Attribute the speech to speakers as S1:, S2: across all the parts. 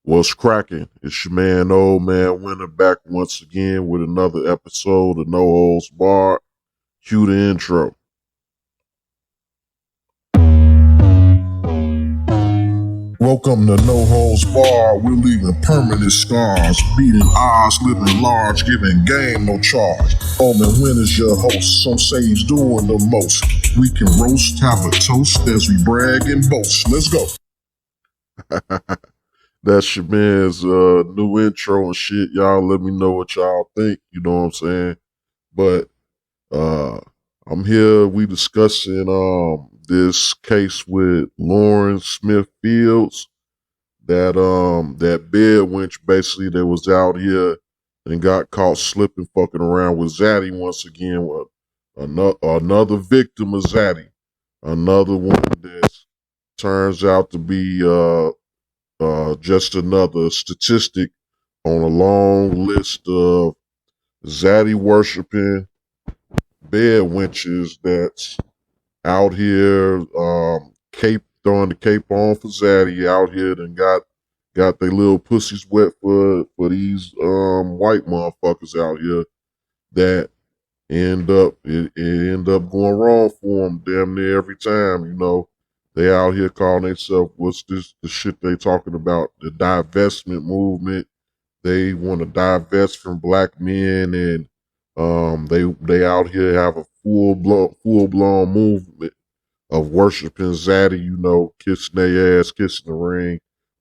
S1: What's cracking? It's your man, Ole Man Winter, back once again with another episode of No Holds Barred. Cue the intro. Welcome to No Holds Barred. We're leaving permanent scars, beating odds, living large, giving game no charge. Ole Man Winter's your host. Some say he's doing the most. We can roast, have a toast as we brag and boast. Let's go. That's your man's new intro and shit. Y'all let me know what y'all think. You know what I'm saying? But I'm here. We discussing this case with Lauren Smith Fields. That bedwench basically that was out here and got caught slipping fucking around with Zaddy once again. With another victim of Zaddy. Another one that turns out to be just another statistic on a long list of Zaddy worshiping bed wenches that's out here, cape throwing the cape on for Zaddy out here and got their little pussies wet for these white motherfuckers out here that it end up going wrong for them damn near every time. You know, they out here calling themselves, what's this, the shit they talking about, the divestment movement. They want to divest from black men, and they out here have a full blown movement of worshiping Zaddy, you know, kissing their ass, kissing the ring.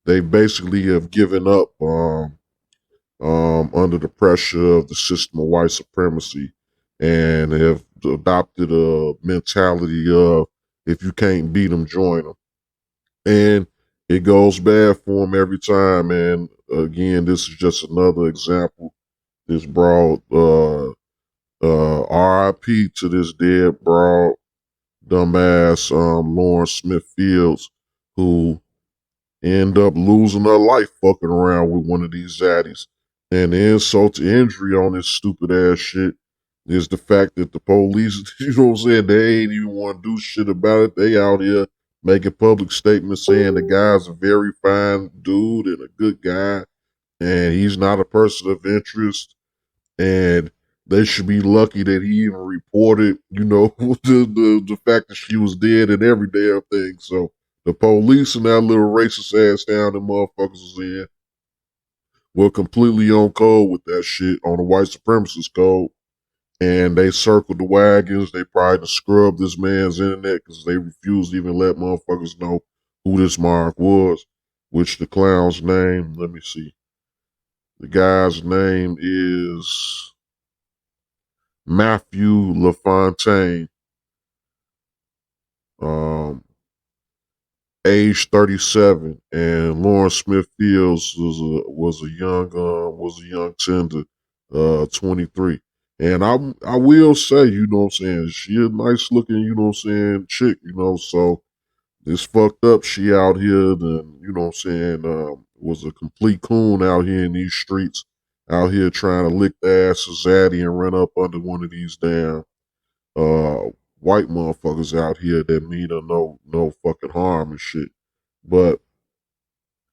S1: They basically have given up under the pressure of the system of white supremacy, and have adopted a mentality of, if you can't beat them, join them. And it goes bad for them every time. And again, this is just another example. This broad, RIP to this dead broad, dumbass, Lauren Smith Fields, who end up losing her life fucking around with one of these zaddies. And the insult to injury on this stupid ass shit is the fact that the police, you know what I'm saying, they ain't even want to do shit about it. They out here making public statements saying the guy's a very fine dude and a good guy, and he's not a person of interest, and they should be lucky that he even reported, you know, the fact that she was dead and every damn thing. So the police and that little racist ass town the motherfuckers was in were completely on code with that shit, on the white supremacist code. And they circled the wagons. They probably scrubbed this man's internet because they refused to even let motherfuckers know who this mark was, which the clown's name, let me see. The guy's name is Matthew LaFontaine, age 37, and Lauren Smith Fields was a young tender, 23. And I will say, you know what I'm saying, she a nice looking, you know what I'm saying, chick, you know, so it's fucked up she out here, then, you know what I'm saying, was a complete coon out here in these streets, out here trying to lick the ass of Zaddy and run up under one of these damn white motherfuckers out here that mean her no fucking harm and shit. But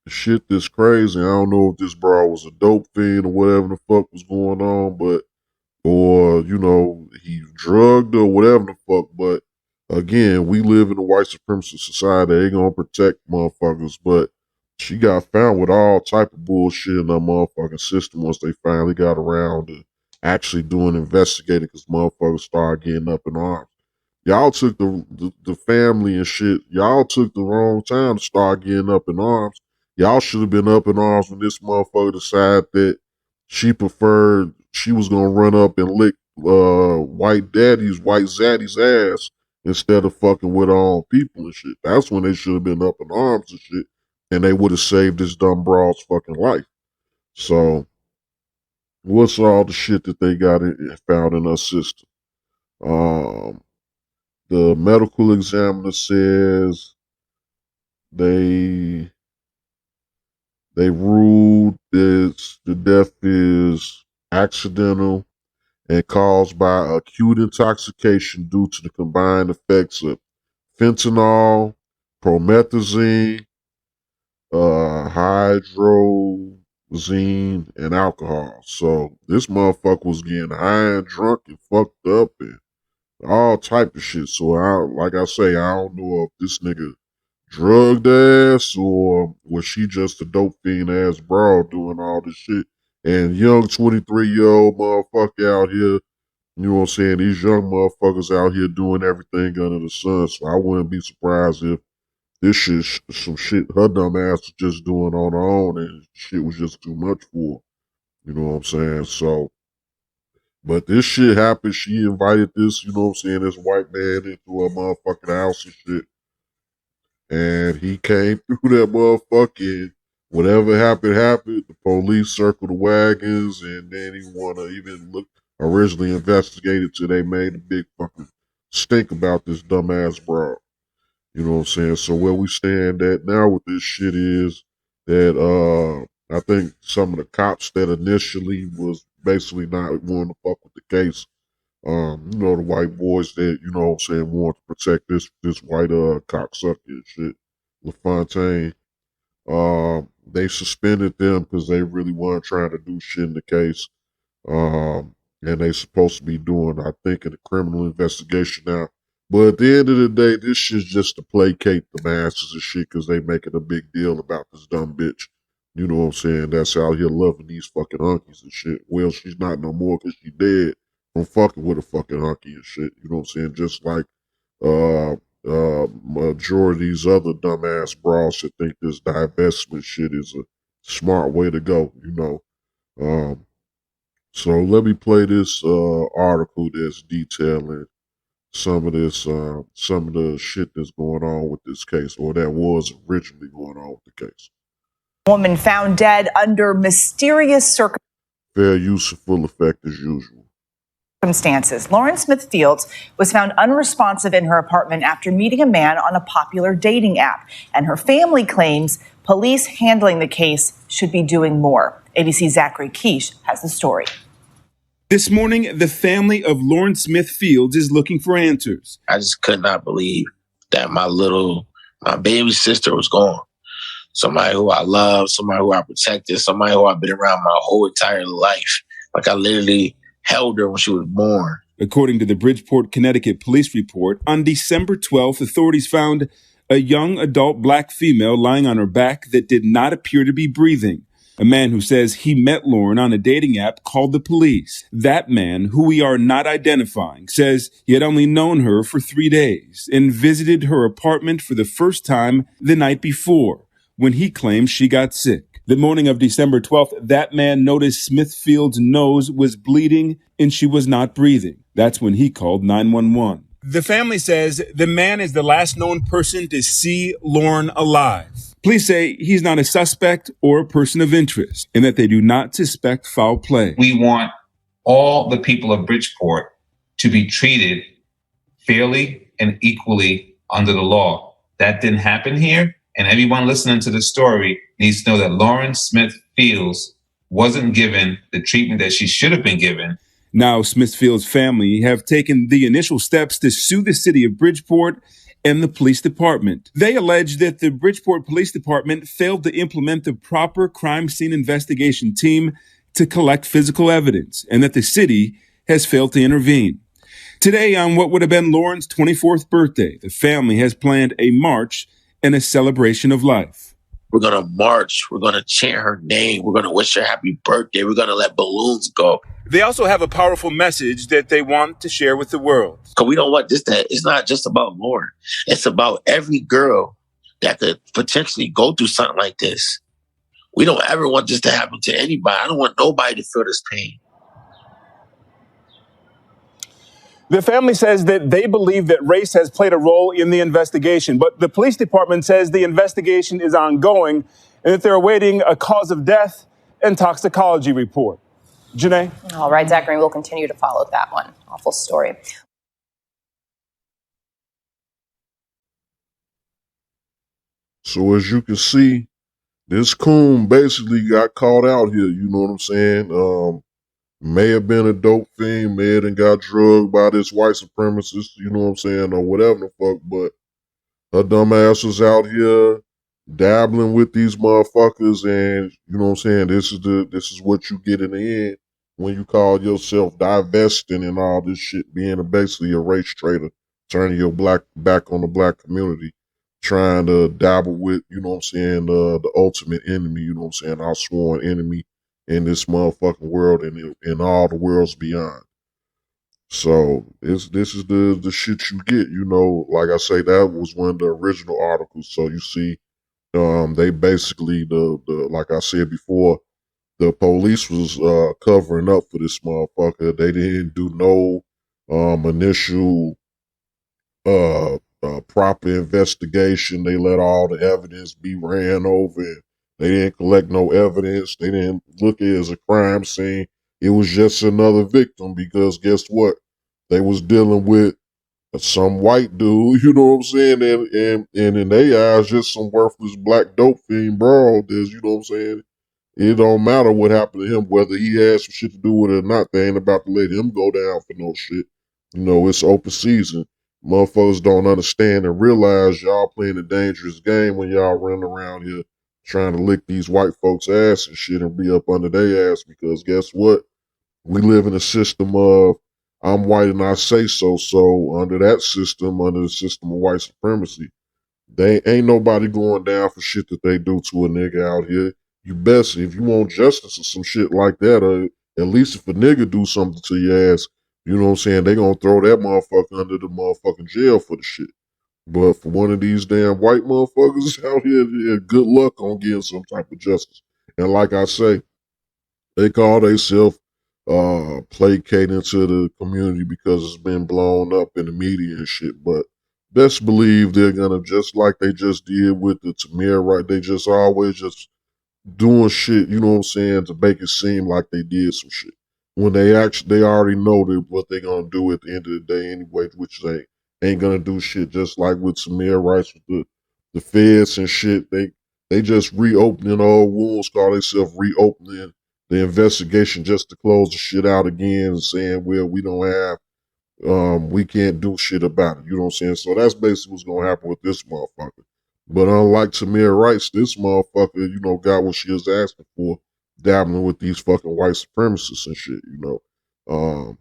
S1: shit that's crazy. I don't know if this bro was a dope fiend or whatever the fuck was going on, but or, you know, he drugged or whatever the fuck. But again, we live in a white supremacist society. They gonna protect motherfuckers, but she got found with all type of bullshit in that motherfucking system once they finally got around to actually doing investigating, because motherfuckers started getting up in arms. Y'all took the family and shit. Y'all took the wrong time to start getting up in arms. Y'all should have been up in arms when this motherfucker decided that she was gonna run up and lick white Zaddy's ass instead of fucking with her own people and shit. That's when they should have been up in arms and shit, and they would have saved this dumb broad's fucking life. So what's all the shit that they got found in her system? The medical examiner says they ruled this the death is accidental and caused by acute intoxication due to the combined effects of fentanyl, promethazine, hydrozine, and alcohol. So this motherfucker was getting high and drunk and fucked up and all type of shit. So like I say, I don't know if this nigga drugged ass or was she just a dope fiend ass broad doing all this shit. And young 23-year-old motherfucker out here, you know what I'm saying? These young motherfuckers out here doing everything under the sun. So I wouldn't be surprised if this shit, some shit her dumb ass was just doing on her own and shit was just too much for her. You know what I'm saying? So, but this shit happened. She invited this, you know what I'm saying, this white man into her motherfucking house and shit. And he came through that motherfucker. Whatever happened, happened. The police circled the wagons and they didn't want to even originally investigate it till they made a big fucking stink about this dumbass broad. You know what I'm saying? So where we stand at now with this shit is that I think some of the cops that initially was basically not wanting to fuck with the case, you know, the white boys that, you know what I'm saying, want to protect this white cocksucker and shit, LaFontaine. They suspended them because they really weren't trying to do shit in the case. And they supposed to be doing, I think, a criminal investigation now. But at the end of the day, this shit's just to placate the masses and shit because they making a big deal about this dumb bitch. You know what I'm saying? That's out here loving these fucking hunkies and shit. Well, she's not no more because she dead from fucking with a fucking hunky and shit. You know what I'm saying? Just like majority of these other dumbass bras that think this divestment shit is a smart way to go, you know. So let me play this article that's detailing some of the shit that's going on with this case, or that was originally going on with the case.
S2: Woman found dead under mysterious circumstances.
S1: Fair use of full effect as usual.
S2: Lauren Smith Fields was found unresponsive in her apartment after meeting a man on a popular dating app, and her family claims police handling the case should be doing more. ABC's Zachary Quiche has the story.
S3: This morning, the family of Lauren Smith Fields is looking for answers.
S4: I just could not believe that my baby sister was gone. Somebody who I love, somebody who I protected, somebody who I've been around my whole entire life. Like I literally held her when she was born.
S3: According to the Bridgeport, Connecticut police report, on December 12th, authorities found a young adult black female lying on her back that did not appear to be breathing. A man who says he met Lauren on a dating app called the police. That man, who we are not identifying, says he had only known her for 3 days and visited her apartment for the first time the night before, when he claimed she got sick. The morning of December 12th, that man noticed Smithfield's nose was bleeding and she was not breathing. That's when he called 911. The family says the man is the last known person to see Lauren alive. Police say he's not a suspect or a person of interest and that they do not suspect foul play.
S5: We want all the people of Bridgeport to be treated fairly and equally under the law. That didn't happen here. And everyone listening to this story needs to know that Lauren Smith Fields wasn't given the treatment that she should have been given.
S3: Now, Smithfield's family have taken the initial steps to sue the city of Bridgeport and the police department. They allege that the Bridgeport Police Department failed to implement the proper crime scene investigation team to collect physical evidence and that the city has failed to intervene. Today, on what would have been Lauren's 24th birthday, the family has planned a march and a celebration of life.
S4: We're going to march. We're going to chant her name. We're going to wish her happy birthday. We're going to let balloons go.
S3: They also have a powerful message that they want to share with the world.
S4: Because we don't want this to, it's not just about Lauren. It's about every girl that could potentially go through something like this. We don't ever want this to happen to anybody. I don't want nobody to feel this pain.
S3: The family says that they believe that race has played a role in the investigation, but the police department says the investigation is ongoing and that they're awaiting a cause of death and toxicology report. Janae?
S6: All right, Zachary, we'll continue to follow that one. Awful story.
S1: So as you can see, this coon basically got caught out here, you know what I'm saying? May have been a dope fiend, may have got drugged by this white supremacist, you know what I'm saying, or whatever the fuck, but her dumb ass was out here dabbling with these motherfuckers, and you know what I'm saying, this is what you get in the end when you call yourself divesting and all this shit, being basically a race trader, turning your back on the black community, trying to dabble with, you know what I'm saying, the ultimate enemy, you know what I'm saying, our sworn enemy in this motherfucking world and in all the worlds beyond. So this is the shit you get, you know. Like I say, that was one of the original articles. So you see, they basically the like I said before, the police was covering up for this motherfucker. They didn't do no initial proper investigation. They let all the evidence be ran over. They didn't collect no evidence. They didn't look at it as a crime scene. It was just another victim because guess what? They was dealing with some white dude, you know what I'm saying? And in their eyes, just some worthless black dope fiend broad. There's, you know what I'm saying? It don't matter what happened to him, whether he had some shit to do with it or not. They ain't about to let him go down for no shit. You know, it's open season. Motherfuckers don't understand and realize y'all playing a dangerous game when y'all running around here trying to lick these white folks' ass and shit and be up under their ass because guess what? We live in a system of I'm white and I say so. So under that system, under the system of white supremacy, they ain't nobody going down for shit that they do to a nigga out here. You best, if you want justice or some shit like that, or at least if a nigga do something to your ass, you know what I'm saying, they gonna throw that motherfucker under the motherfucking jail for the shit. But for one of these damn white motherfuckers out here, yeah, good luck on getting some type of justice. And like I say, they call themselves placating to the community because it's been blown up in the media and shit. But best believe they're gonna, just like they just did with the Tamir, right? They just always just doing shit, you know what I'm saying, to make it seem like they did some shit. When they already know that what they're gonna do at the end of the day anyway, which they ain't gonna do shit, just like with Samir Rice with the feds and shit. They just reopening old wounds, call themselves reopening the investigation just to close the shit out again and saying, well, we don't have we can't do shit about it. You know what I'm saying? So that's basically what's gonna happen with this motherfucker. But unlike Tamir Rice, this motherfucker, you know, got what she was asking for, dabbling with these fucking white supremacists and shit, you know.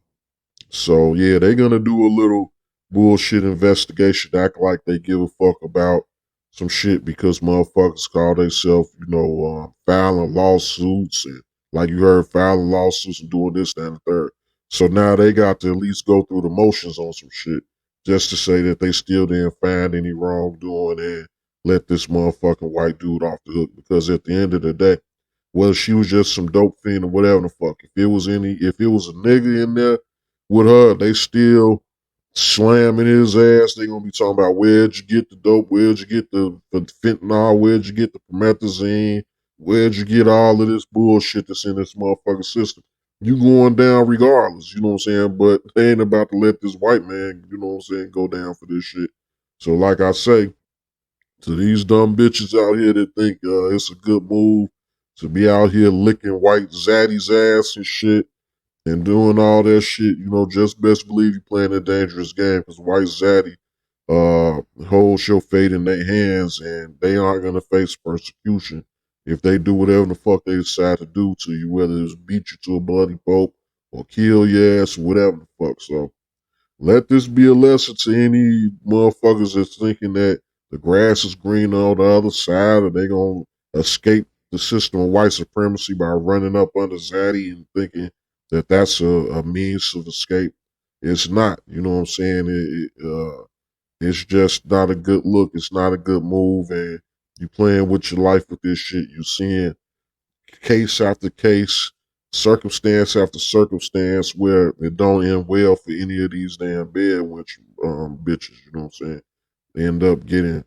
S1: So yeah, they're gonna do a little bullshit investigation, act like they give a fuck about some shit because motherfuckers call themselves, you know, filing lawsuits and like you heard, filing lawsuits and doing this, that, and the third. So now they got to at least go through the motions on some shit just to say that they still didn't find any wrongdoing and let this motherfucking white dude off the hook. Because at the end of the day, whether she was just some dope fiend or whatever the fuck, if it was a nigga in there with her, they still slamming his ass. They gonna be talking about where'd you get the dope, where'd you get the fentanyl, where'd you get the promethazine, where'd you get all of this bullshit that's in this motherfucking system. You going down regardless, you know what I'm saying? But they ain't about to let this white man, you know what I'm saying, go down for this shit. So like I say, to these dumb bitches out here that think it's a good move to be out here licking white Zaddy's ass and shit and doing all that shit, you know, just best believe you playing a dangerous game because white Zaddy holds your fate in their hands and they aren't going to face persecution if they do whatever the fuck they decide to do to you, whether it's beat you to a bloody pulp or kill your ass or whatever the fuck. So let this be a lesson to any motherfuckers that's thinking that the grass is green on the other side or they going to escape the system of white supremacy by running up under Zaddy and thinking that that's a means of escape. It's not. You know what I'm saying? It's just not a good look. It's not a good move. And you playing with your life with this shit. You seeing case after case, circumstance after circumstance where it don't end well for any of these damn bedwench bitches, you know what I'm saying? They end up getting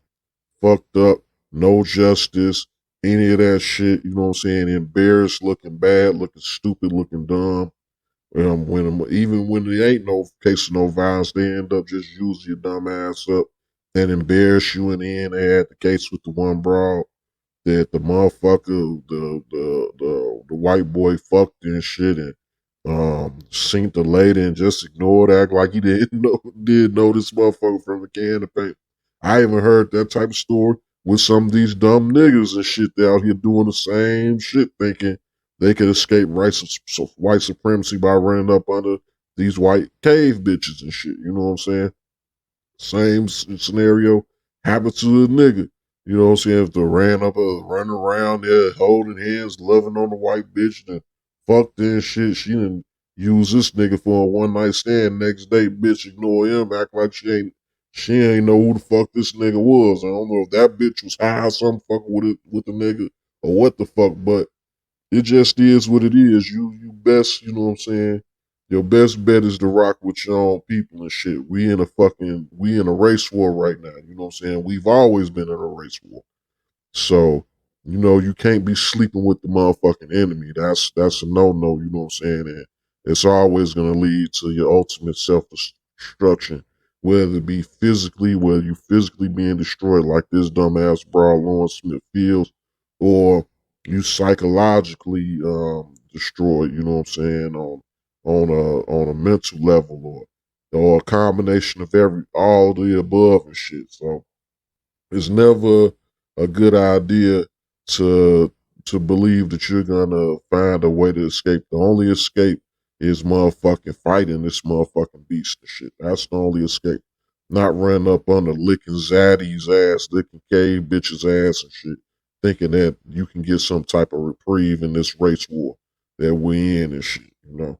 S1: fucked up, no justice, any of that shit, you know what I'm saying? Embarrassed, looking bad, looking stupid, looking dumb. Even when there ain't no case of no violence, they end up just using your dumb ass up and embarrass you in the end. They had the case with the one broad that the motherfucker, the white boy fucked and shit and seen the lady and just ignored, act like he didn't know this motherfucker from a can of paint. I even heard that type of story with some of these dumb niggas and shit out here doing the same shit, thinking they could escape white supremacy by running up under these white cave bitches and shit. You know what I'm saying? Same scenario happened to a nigga. You know what I'm saying? If they running around there holding hands, loving on the white bitch, then fucked her and shit. She didn't use this nigga for a one night stand. Next day, bitch ignore him, act like she ain't know who the fuck this nigga was. I don't know if that bitch was high or something fucking with the nigga or what the fuck, but it just is what it is. You best, you know what I'm saying? Your best bet is to rock with your own people and shit. We in a race war right now. You know what I'm saying? We've always been in a race war. So, you know, you can't be sleeping with the motherfucking enemy. That's a no-no, you know what I'm saying? And it's always gonna lead to your ultimate self-destruction. Whether it be whether you physically being destroyed like this dumbass broad Lawrence Smith Fields, or you psychologically destroyed, you know what I'm saying, on a mental level, or a combination of all the above and shit. So it's never a good idea to believe that you're gonna find a way to escape. The only escape is motherfucking fighting this motherfucking beast and shit. That's the only escape. Not running up under licking Zaddy's ass, licking cave bitch's ass and shit, thinking that you can get some type of reprieve in this race war that we in and shit, you know.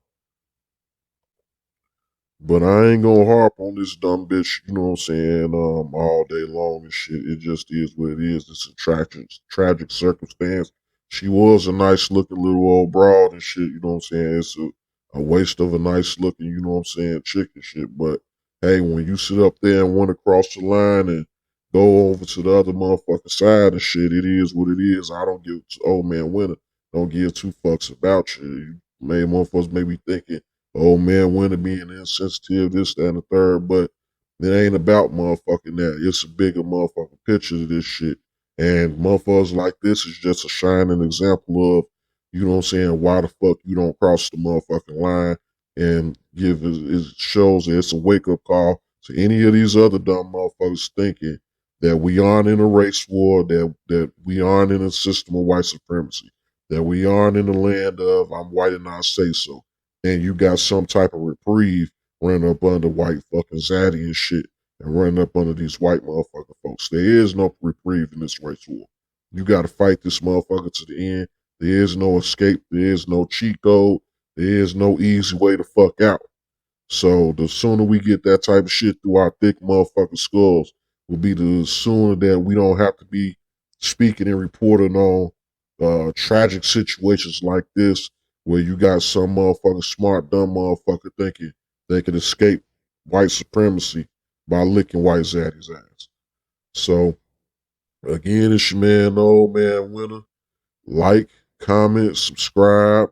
S1: But I ain't gonna harp on this dumb bitch, you know what I'm saying, all day long and shit. It just is what it is. It's a tragic circumstance. She was a nice looking little old broad and shit, you know what I'm saying? It's a waste of a nice looking, you know what I'm saying, chick and shit. But hey, when you sit up there and want to cross the line and go over to the other motherfucking side and shit, it is what it is. I don't give Old Man Winter. Don't give two fucks about you. Motherfuckers may be thinking, Old Man Winter being insensitive, this, that, and the third, but it ain't about motherfucking that. It's a bigger motherfucking picture to this shit. And motherfuckers like this is just a shining example of, you know what I'm saying, why the fuck you don't cross the motherfucking line, and it shows that it's a wake up call to any of these other dumb motherfuckers thinking that we aren't in a race war, that we aren't in a system of white supremacy, that we aren't in the land of I'm white and I say so, and you got some type of reprieve running up under white fucking Zaddy and shit, and running up under these white motherfucking folks. There is no reprieve in this race war. You got to fight this motherfucker to the end. There is no escape. There is no cheat code. There is no easy way to fuck out. So the sooner we get that type of shit through our thick motherfucking skulls, will be the sooner that we don't have to be speaking and reporting on tragic situations like this, where you got some motherfucking smart, dumb motherfucker thinking they can escape white supremacy by licking white Zaddy's ass. So, again, it's your man, Old Man Winter. Like, comment, subscribe.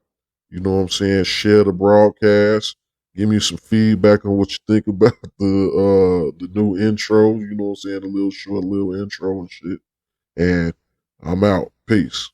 S1: You know what I'm saying? Share the broadcast. Give me some feedback on what you think about the new intro. You know what I'm saying? The little short little intro and shit. And I'm out. Peace.